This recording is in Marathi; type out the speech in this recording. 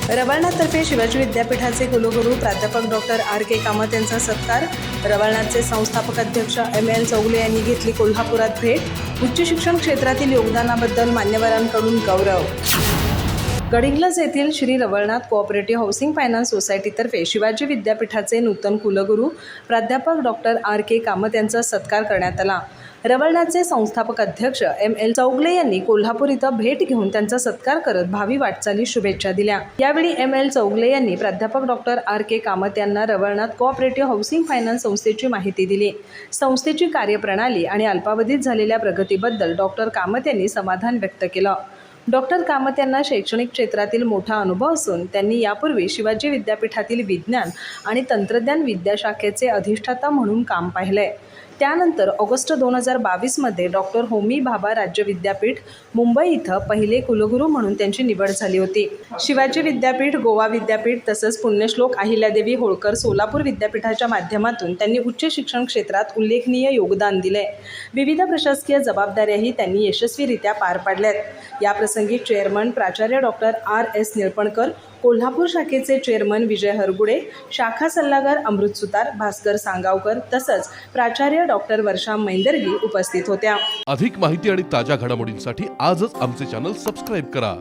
रवाळनाथतर्फे शिवाजी विद्यापीठाचे कुलगुरू प्राध्यापक डॉक्टर आर के कामत यांचा सत्कार। रवाळनाथचे संस्थापक अध्यक्ष एम.एल. चौगले यांनी घेतली कोल्हापुरात भेट। उच्च शिक्षण क्षेत्रातील योगदानाबद्दल मान्यवरांकडून गौरव। गडिंग्लज येथील Shri Ravalnath cooperative housing finance सोसायटीतर्फे शिवाजी विद्यापीठाचे नूतन कुलगुरू प्राध्यापक डॉक्टर आर के कामत यांचा सत्कार करण्यात आला। रवळनाथचे संस्थापक अध्यक्ष एम.एल. चौगले यांनी कोल्हापूर इथं भेट घेऊन त्यांचा सत्कार करत भावी वाटचालीस शुभेच्छा दिल्या। यावेळी एम.एल. चौगले यांनी प्राध्यापक डॉक्टर आर के कामत यांना रवळनाथ कोऑपरेटिव्ह हाऊसिंग फायनान्स संस्थेची माहिती दिली। संस्थेची कार्यप्रणाली आणि अल्पावधीत झालेल्या प्रगतीबद्दल डॉक्टर कामत यांनी समाधान व्यक्त केलं। डॉक्टर कामत यांना शैक्षणिक क्षेत्रातील मोठा अनुभव असून त्यांनी यापूर्वी शिवाजी विद्यापीठातील विज्ञान आणि तंत्रज्ञान विद्याशाखेचे अधिष्ठाता म्हणून काम पाहिले। त्यानंतर ऑगस्ट 2022 मध्ये डॉक्टर होमी भाभा राज्य विद्यापीठ मुंबई इथं पहिले कुलगुरू म्हणून त्यांची निवड झाली होती। शिवाजी विद्यापीठ, गोवा विद्यापीठ तसंच पुण्यश्लोक अहिल्यादेवी होळकर सोलापूर विद्यापीठाच्या माध्यमातून त्यांनी उच्च शिक्षण क्षेत्रात उल्लेखनीय योगदान दिले। विविध प्रशासकीय जबाबदाऱ्याही त्यांनी यशस्वीरित्या पार पाडल्यात। याप्रसंगी चेअरमन प्राचार्य डॉक्टर R.S. निळपणकर, कोल्हापूर शाखेचे चेअरमन विजय हरगुडे, शाखा सल्लागार अमृत सुतार, भास्कर सांगावकर तसंच प्राचार्य डॉक्टर वर्षा मैंदर्गी उपस्थित होत्या। अधिक माहिती आणि ताज्या घडामोडींसाठी आजच आमचे चॅनल सबस्क्राइब करा।